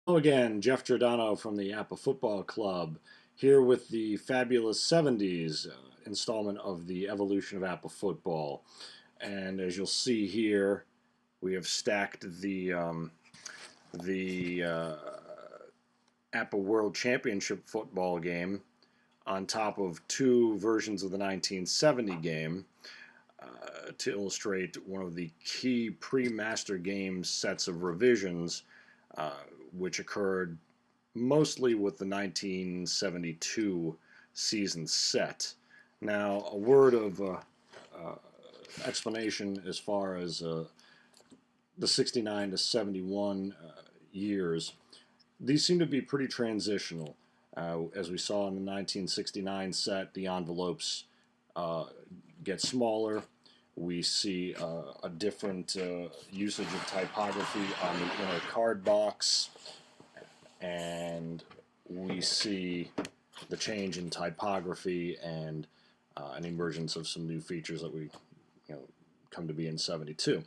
Hello again, Jeff Giordano from the APPA Football Club, here with the fabulous 70s installment of the evolution of APPA football. And as you'll see here, we have stacked the APPA World Championship football game on top of two versions of the 1970 game to illustrate one of the key pre-master game sets of revisions uh, which occurred mostly with the 1972 season set. Now, a word of explanation as far as the 69 to 71 years. These seem to be pretty transitional. As we saw in the 1969 set, the envelopes get smaller. We see a different usage of typography on the inner card box, and we see the change in typography and an emergence of some new features that we come to be in 72.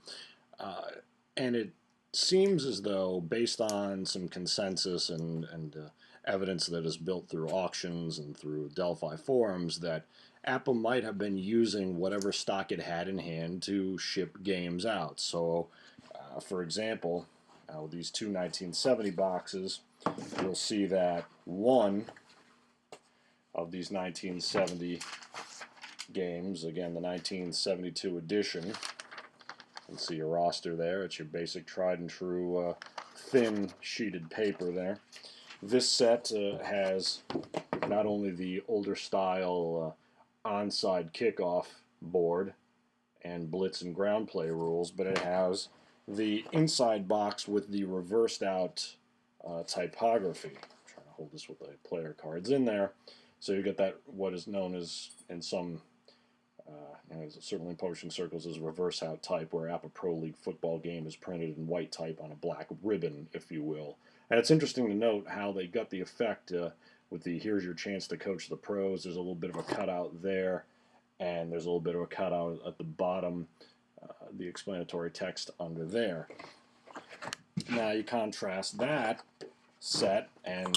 And it seems as though, based on some consensus and evidence that is built through auctions and through Delphi forums, that APPA might have been using whatever stock it had in hand to ship games out. So, for example, with these two 1970 boxes, you'll see that one of these 1970 games, again the 1972 edition, you can see your roster there. It's your basic tried and true thin sheeted paper there. This set has not only the older style onside kickoff board and blitz and ground play rules, but it has the inside box with the reversed out typography. I'm trying to hold this with the player cards in there. So you get that, what is known as, in some certainly in publishing circles, as reverse out type, where APPA Pro League football game is printed in white type on a black ribbon, if you will. And it's interesting to note how they got the effect with the "here's your chance to coach the pros." There's a little bit of a cutout there, and there's a little bit of a cutout at the bottom, the explanatory text under there. Now you contrast that set, and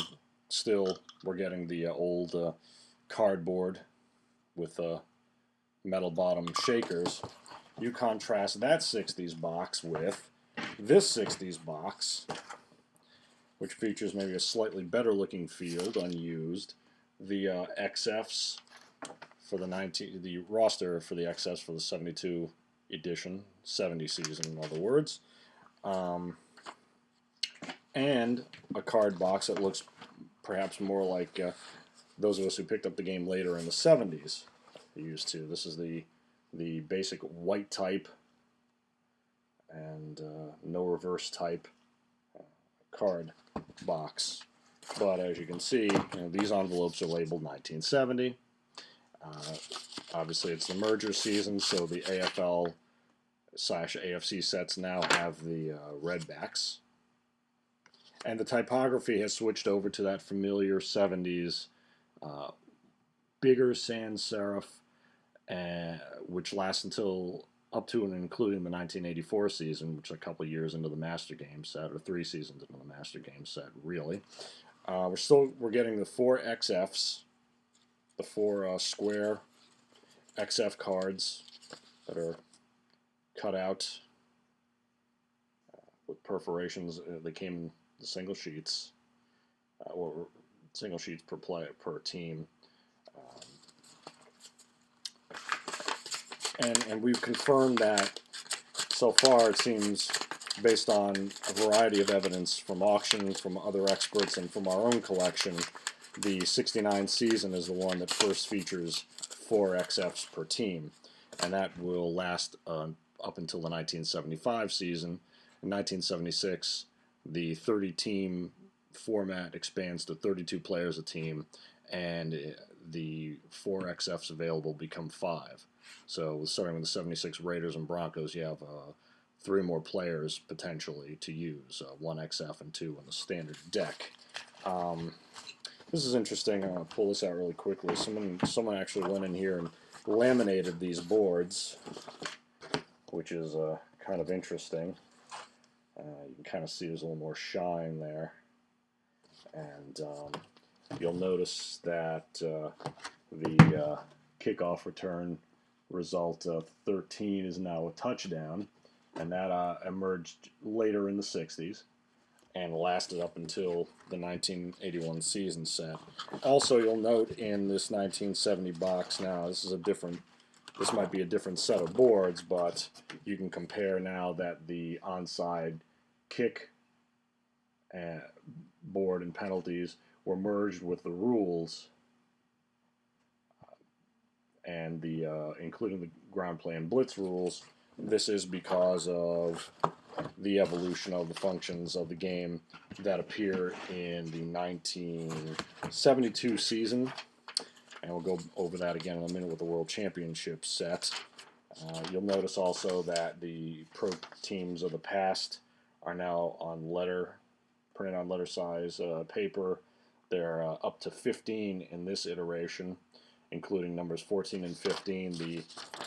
still we're getting the old cardboard with metal bottom shakers. You contrast that 60s box with this 60s box, which features maybe a slightly better looking field, unused. The XFs for the roster for the XFs for the 72 edition, 70 season in other words. And a card box that looks perhaps more like those of us who picked up the game later in the 70s used to. This is the basic white type and no reverse type card box. But as you can see, these envelopes are labeled 1970. Obviously, it's the merger season, so the AFL/AFC sets now have the red backs. And the typography has switched over to that familiar 70s bigger sans serif, which lasts until up to and including the 1984 season, which is a couple years into the Master Game set, or 3 seasons into the Master Game set, really. We're getting the 4 XFs, the 4 square XF cards that are cut out with perforations. They came in the single sheets, or single sheets per team. And we've confirmed that so far. It seems, based on a variety of evidence from auctions, from other experts, and from our own collection, the 69 season is the one that first features 4 XFs per team, and that will last up until the 1975 season. In 1976, the 30-team format expands to 32 players a team, and the 4 XFs available become 5. So starting with the 76 Raiders and Broncos, you have 3 more players potentially to use, 1 XF and 2 on the standard deck. This is interesting. I'm going to pull this out really quickly. Someone actually went in here and laminated these boards, which is kind of interesting. You can kind of see there's a little more shine there. And you'll notice that the kickoff return result 13 is now a touchdown, and that emerged later in the 60s and lasted up until the 1981 season set. Also, you'll note in this 1970 box now, this might be a different set of boards, but you can compare now that the onside kick board and penalties were merged with the rules, and the including the ground play and blitz rules. This is because of the evolution of the functions of the game that appear in the 1972 season, and we'll go over that again in a minute with the World Championship set. You'll notice also that the pro teams of the past are now printed on letter size paper. They're up to 15 in this iteration, including numbers 14 and 15, the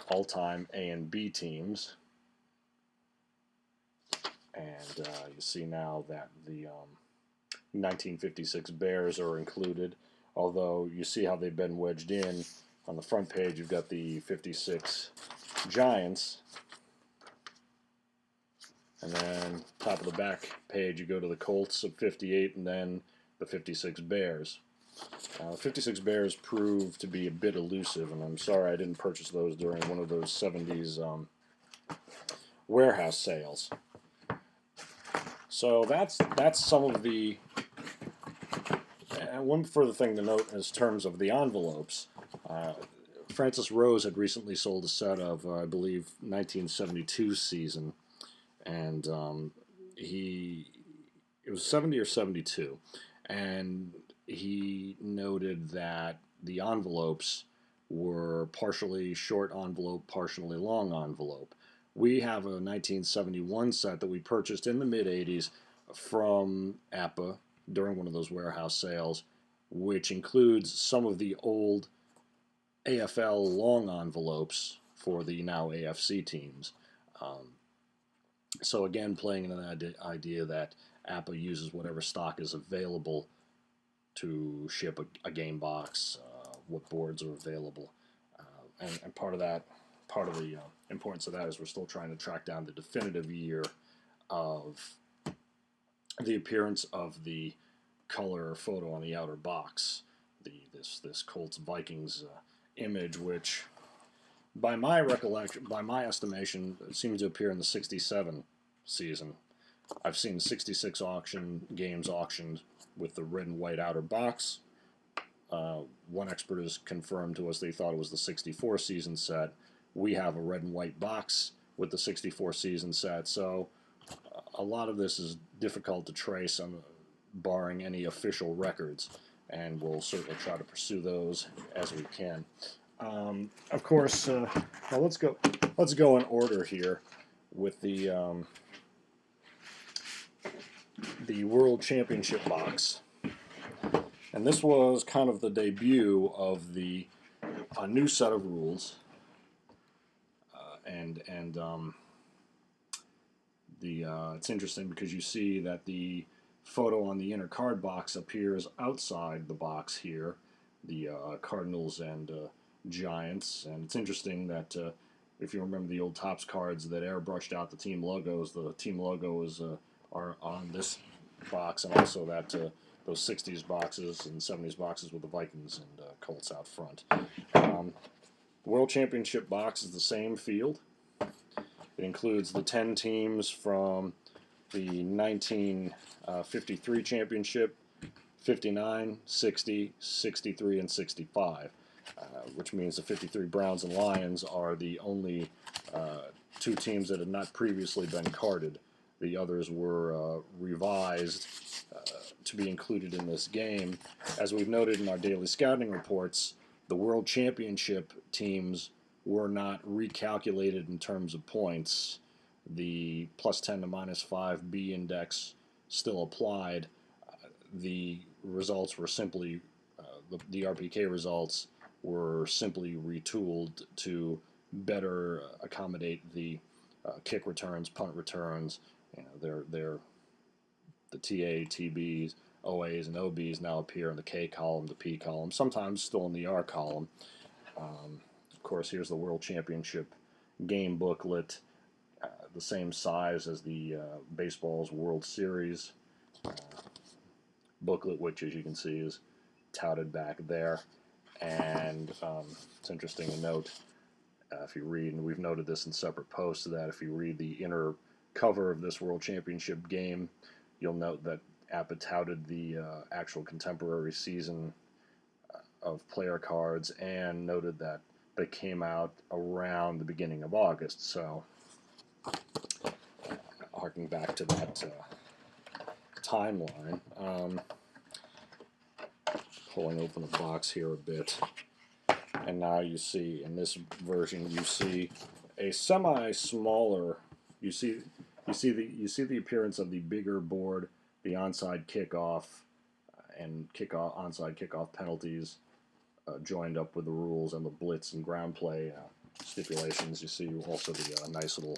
all-time A and B teams. And you see now that the 1956 Bears are included, although you see how they've been wedged in. On the front page, you've got the 56 Giants, and then top of the back page, you go to the Colts of 58, and then the 56 Bears. 56 Bears proved to be a bit elusive, and I'm sorry I didn't purchase those during one of those 70s warehouse sales. So that's some of the. And one further thing to note in terms of the envelopes, Francis Rose had recently sold a set of, I believe, 1972 season, and it was 70 or 72, and he noted that the envelopes were partially short envelope, partially long envelope. We have a 1971 set that we purchased in the mid-'80s from APPA during one of those warehouse sales, which includes some of the old AFL long envelopes for the now AFC teams. So again, playing in an idea that APPA uses whatever stock is available to ship a game box, what boards are available, and part of the importance of that is we're still trying to track down the definitive year of the appearance of the color photo on the outer box, this Colts Vikings image, which by my estimation, seems to appear in the 67 season. I've seen 66 games auctioned with the red and white outer box. One expert has confirmed to us they thought it was the 64 season set. We have a red and white box with the 64 season set, so a lot of this is difficult to trace, barring any official records, and we'll certainly try to pursue those as we can. Of course, now let's go in order here with the World Championship box, and this was kind of the debut of a new set of rules, it's interesting because you see that the photo on the inner card box appears outside the box here, the Cardinals and Giants, and it's interesting that if you remember the old Topps cards that airbrushed out the team logos are on this box, and also that those 60s boxes and 70s boxes with the Vikings and Colts out front. The World Championship box is the same field. It includes the 10 teams from the 1953 championship, 59, 60, 63, and 65, which means the 53 Browns and Lions are the only two teams that had not previously been carded. The others were revised to be included in this game. As we've noted in our daily scouting reports, the World Championship teams were not recalculated in terms of points. The +10 to -5 B index still applied. The results were simply, the RPK results were simply retooled to better accommodate the kick returns, punt returns. They're the TA, TBs, OAs and OBs now appear in the K column, the P column, sometimes still in the R column. Of course, here's the World Championship game booklet, the same size as the baseball's World Series booklet, which, as you can see, is touted back there. And it's interesting to note, if you read, and we've noted this in separate posts, that if you read the inner cover of this World Championship game, you'll note that APPA touted the actual contemporary season of player cards and noted that they came out around the beginning of August. So, harking back to that timeline, pulling open the box here a bit, and now you see in this version you see a semi-smaller. You see the appearance of the bigger board, the onside kickoff, and onside kickoff penalties joined up with the rules and the blitz and ground play stipulations. You see also the nice little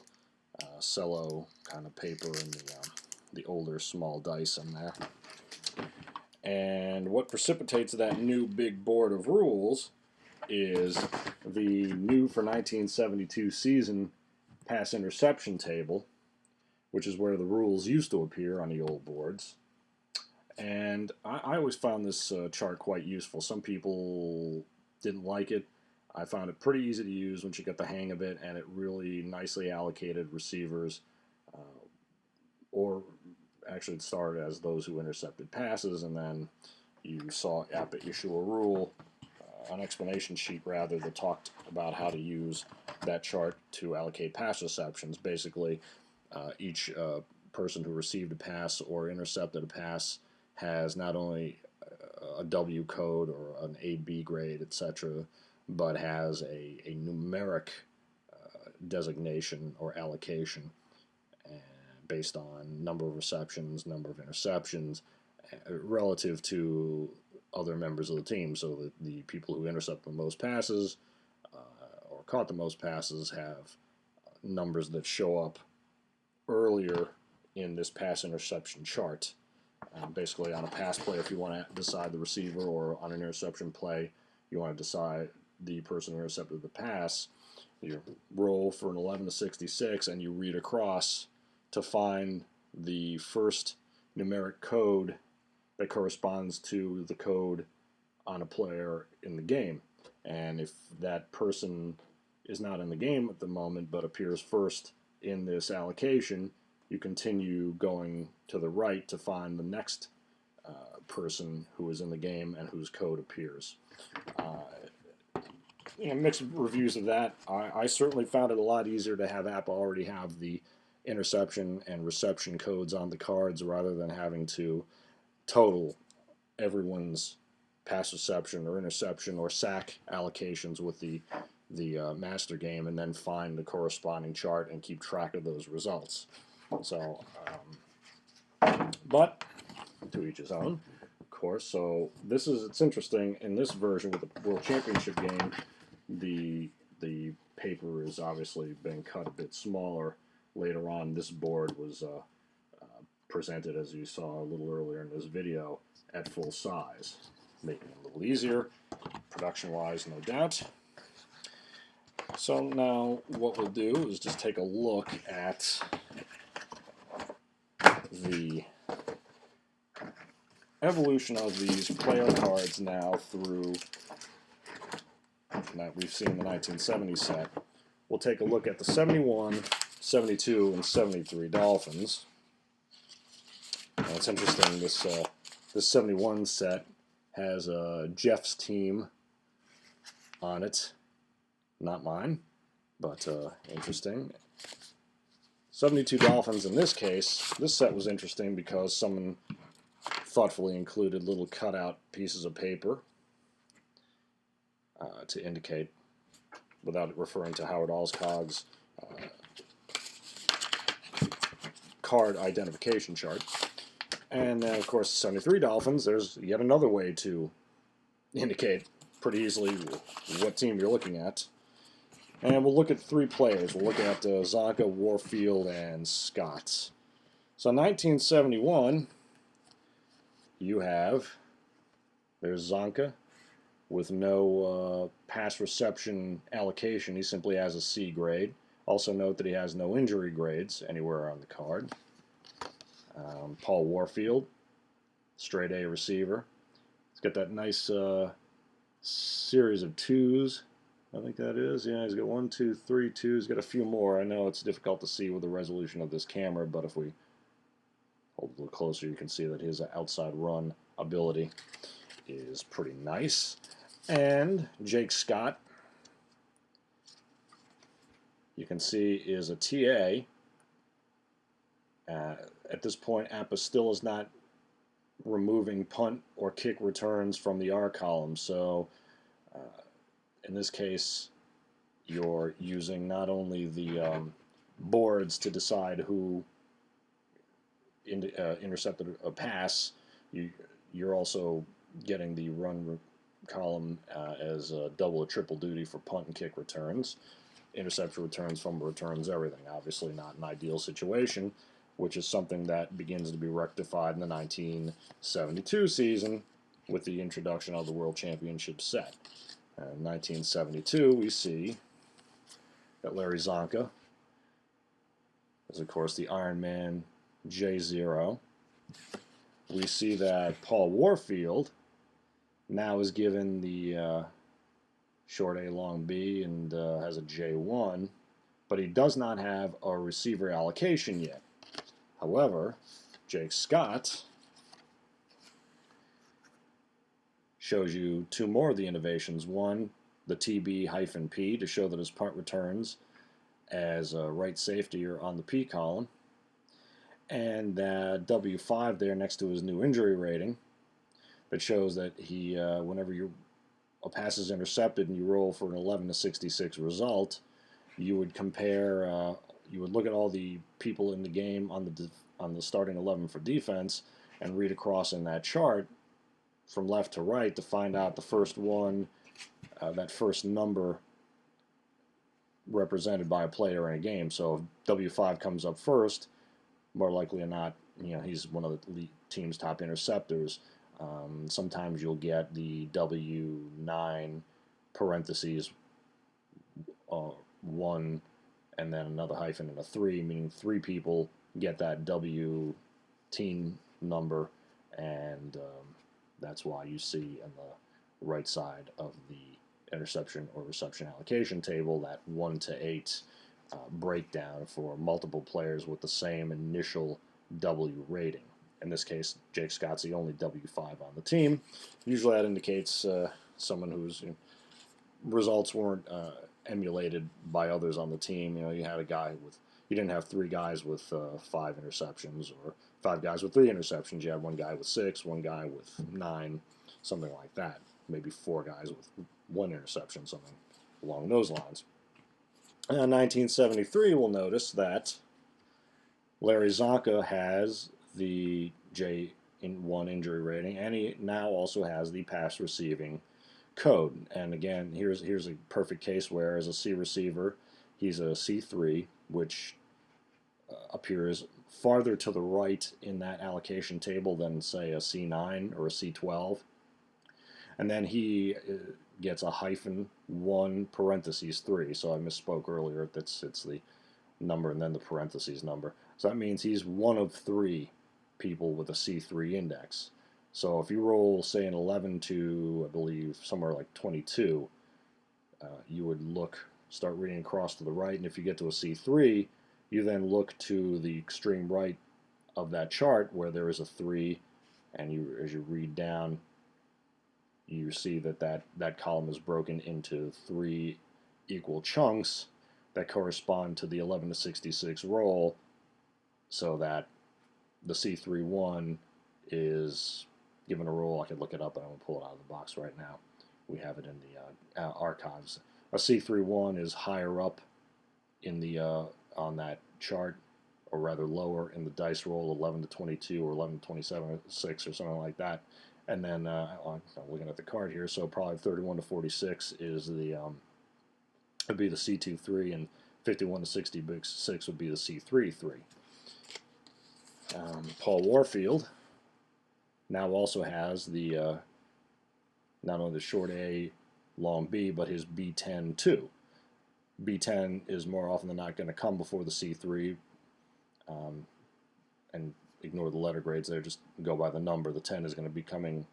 cello kind of paper and the older small dice in there. And what precipitates that new big board of rules is the new for 1972 season pass interception table, which is where the rules used to appear on the old boards. And I always found this chart quite useful. Some people didn't like it. I found it pretty easy to use once you get the hang of it, and it really nicely allocated receivers, or actually it started as those who intercepted passes, and then you saw APPA issue a rule, an explanation sheet rather, that talked about how to use that chart to allocate pass receptions. Basically, each person who received a pass or intercepted a pass has not only a W code or an AB grade, etc., but has a numeric designation or allocation based on number of receptions, number of interceptions, relative to other members of the team. So that the people who intercept the most passes or caught the most passes have numbers that show up earlier in this pass interception chart. Basically, on a pass play, if you want to decide the receiver, or on an interception play, you want to decide the person who intercepted the pass, you roll for an 11 to 66, and you read across to find the first numeric code that corresponds to the code on a player in the game. And if that person is not in the game at the moment but appears first in this allocation, you continue going to the right to find the next person who is in the game and whose code appears. Mixed reviews of that. I certainly found it a lot easier to have APPA already have the interception and reception codes on the cards rather than having to total everyone's pass reception or interception or sack allocations with the master game and then find the corresponding chart and keep track of those results. So, but to each his own, of course. So it's interesting in this version with the World Championship game, the paper is obviously been cut a bit smaller. Later on, this board was presented, as you saw a little earlier in this video, at full size, making it a little easier, production-wise, no doubt. So now what we'll do is just take a look at the evolution of these player cards now through that we've seen in the 1970 set. We'll take a look at the 71, 72, and 73 Dolphins. And it's interesting, this 71 set has Jeff's team on it. Not mine, but interesting. 72 Dolphins in this case, this set was interesting because someone thoughtfully included little cutout pieces of paper to indicate, without referring to Howard Alscog's card identification chart. And then, of course, 73 Dolphins, there's yet another way to indicate pretty easily what team you're looking at. And we'll look at three players. We'll look at Zonka, Warfield, and Scott. So in 1971, you have, there's Zonka with no pass reception allocation. He simply has a C grade. Also note that he has no injury grades anywhere on the card. Paul Warfield, straight A receiver. He's got that nice series of twos. I think that is. Yeah, he's got 1, 2, 3 twos. He's got a few more. I know it's difficult to see with the resolution of this camera, but if we hold a little closer, you can see that his outside run ability is pretty nice. And Jake Scott, you can see, is a TA. At this point, APPA still is not removing punt or kick returns from the R column, so in this case, you're using not only the boards to decide who intercepted a pass, you're also getting the run column as a double or triple duty for punt and kick returns. Interception returns, fumble returns, everything. Obviously not an ideal situation, which is something that begins to be rectified in the 1972 season with the introduction of the World Championship set. In 1972, we see that Larry Zonka is, of course, the Iron Man J0. We see that Paul Warfield now is given the short A long B and has a J1, but he does not have a receiver allocation yet. However, Jake Scott shows you two more of the innovations. One, the TB-P to show that his punt returns as a right safety are on the P column, and that W5 there next to his new injury rating that shows that he, whenever a pass is intercepted and you roll for an 11 to 66 result, you would compare, you would look at all the people in the game on the starting 11 for defense and read across in that chart from left to right to find out the first one, that first number represented by a player in a game. So if W5 comes up first, more likely than not, he's one of the team's top interceptors. Sometimes you'll get the W9 parentheses 1 and then another hyphen and a 3, meaning 3 people get that W team number, and that's why you see on the right side of the interception or reception allocation table that 1 to 8 breakdown for multiple players with the same initial W rating. In this case, Jake Scott's the only W5 on the team. Usually that indicates someone whose results weren't emulated by others on the team. You had a guy with, you didn't have 3 guys with 5 interceptions or 5 guys with 3 interceptions. You had 1 guy with 6, 1 guy with 9, something like that. Maybe 4 guys with 1 interception, something along those lines. In 1973, we'll notice that Larry Zonka has the J1 injury rating, and he now also has the pass receiving code. And again, here's a perfect case where, as a C receiver, he's a C3, which appears farther to the right in that allocation table than, say, a C9 or a C12. And then he gets a hyphen 1 parentheses 3. So I misspoke earlier. It's the number and then the parentheses number. So that means he's one of 3 people with a C3 index. So if you roll, say, an 11 to, I believe, somewhere like 22, you would start reading across to the right, and if you get to a C3, you then look to the extreme right of that chart where there is a 3, and as you read down, you see that column is broken into 3 equal chunks that correspond to the 11 to 66 roll, so that the C31 is given a roll. I could look it up, but I'm going to pull it out of the box right now. We have it in the archives. A C31 is higher up in the on that chart, or rather lower in the dice roll, 11 to 22 or 11 to 27 or 6 or something like that. And then I'm looking at the card here, so probably 31 to 46 is the would be the C23, and 51 to 66 would be the C33. Paul Warfield now also has the not only the short A, long B, but his B10 too. B10 is more often than not going to come before the C3, and ignore the letter grades there, just go by the number. The 10 is going to be coming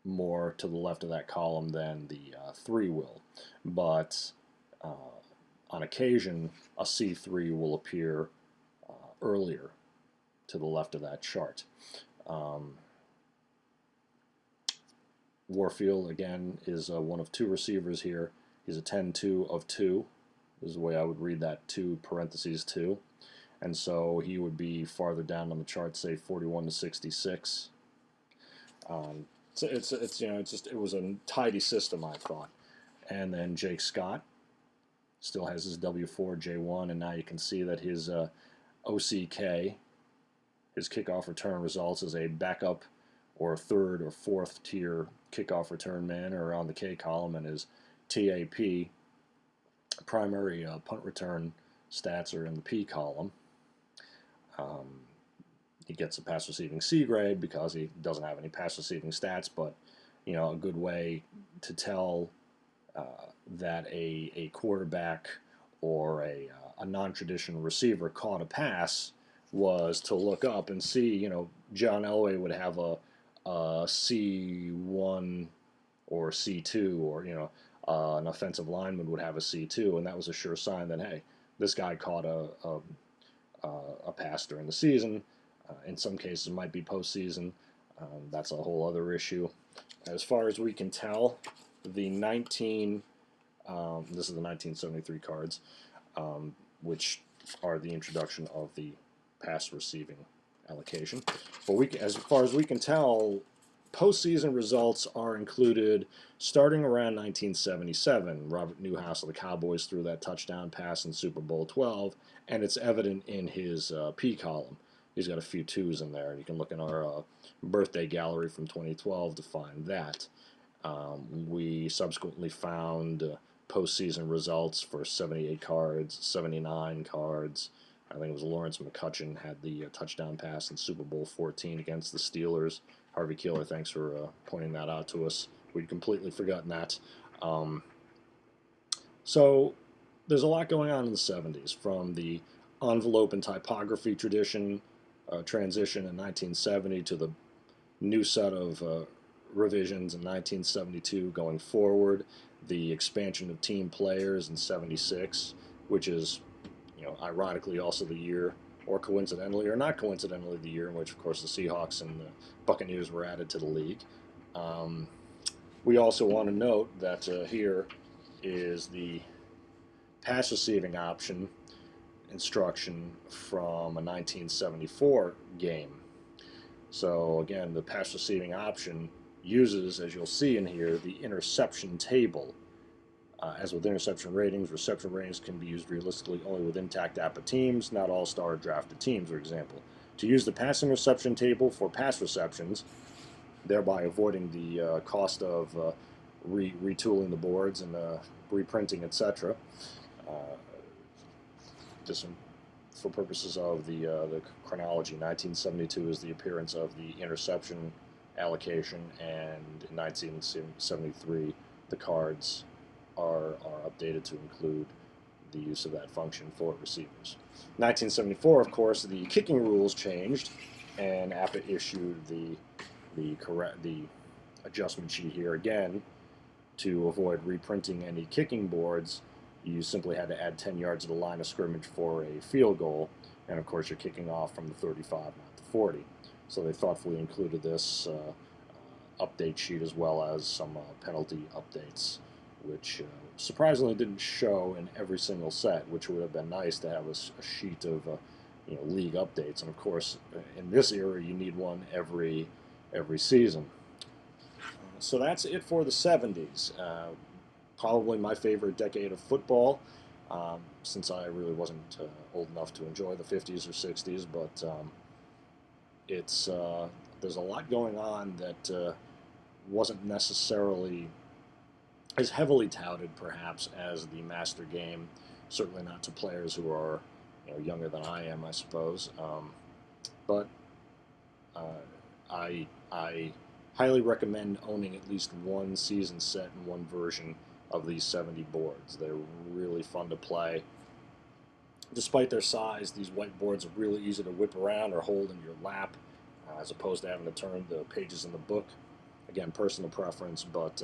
more to the left of that column than the 3 will. But on occasion, a C3 will appear earlier to the left of that chart. Warfield, again, is one of 2 receivers here. He's a 10-2 of 2. This is the way I would read that, 2 parentheses 2. And so he would be farther down on the chart, say 41 to 66. So it's you know, it was a tidy system, I thought. And then Jake Scott still has his W4 J1, and now you can see that his OCK, his kickoff return results as a backup or 3rd or 4th tier kickoff return man are on the K column, and his TAP, primary punt return stats, are in the P column. He gets a pass receiving C grade because he doesn't have any pass receiving stats, but you know, a good way to tell that a quarterback or a non-traditional receiver caught a pass was to look up and see, you know, John Elway would have a C1 or C2, or you know, an offensive lineman would have a C2, and that was a sure sign that, hey, this guy caught a pass during the season. In some cases, it might be postseason. That's a whole other issue. As far as we can tell, the this is the 1973 cards, which are the introduction of the pass receiving allocation. But as far as we can tell, postseason results are included starting around 1977. Robert Newhouse of the Cowboys threw that touchdown pass in Super Bowl 12, and it's evident in his P column. He's got a few 2s in there, and you can look in our birthday gallery from 2012 to find that. We subsequently found postseason results for 78 cards, 79 cards. I think it was Lawrence McCutcheon had the touchdown pass in Super Bowl 14 against the Steelers. Harvey Keeler, thanks for pointing that out to us. We'd completely forgotten that. So there's a lot going on in the 70s, from the envelope and typography transition in 1970 to the new set of revisions in 1972 going forward, the expansion of team players in 76, which is, you know, ironically also the year, or coincidentally or not coincidentally, the year in which, of course, the Seahawks and the Buccaneers were added to the league. We also want to note that here is the pass receiving option instruction from a 1974 game. So again, the pass receiving option uses, as you'll see in here, the interception table. As with interception ratings can be used realistically only with intact APPA teams, not all-star drafted teams, for example. To use the pass interception table for pass receptions, thereby avoiding the cost of retooling the boards and reprinting, etc. Just for purposes of the chronology, 1972 is the appearance of the interception allocation, and in 1973 the cards are updated to include the use of that function for receivers. 1974, of course, the kicking rules changed, and APPA issued the adjustment sheet here again. To avoid reprinting any kicking boards, you simply had to add 10 yards to the line of scrimmage for a field goal, and of course you're kicking off from the 35, not the 40. So they thoughtfully included this update sheet as well as some penalty updates, which surprisingly didn't show in every single set, which would have been nice to have a sheet of league updates. And of course, in this era, you need one every season. So that's it for the 70s. Probably my favorite decade of football, since I really wasn't old enough to enjoy the 50s or 60s, but there's a lot going on that wasn't necessarily as heavily touted, perhaps, as the master game. Certainly not to players who are younger than I am, I suppose. But I highly recommend owning at least one season set and one version of these 70 boards. They're really fun to play. Despite their size, these whiteboards are really easy to whip around or hold in your lap, as opposed to having to turn the pages in the book. Again, personal preference, but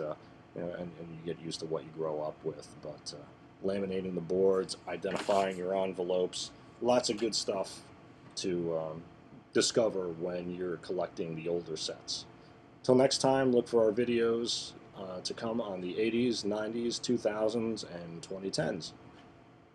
you know, and you get used to what you grow up with. But laminating the boards, identifying your envelopes, lots of good stuff to discover when you're collecting the older sets. Till next time, look for our videos to come on the 80s, 90s, 2000s, and 2010s.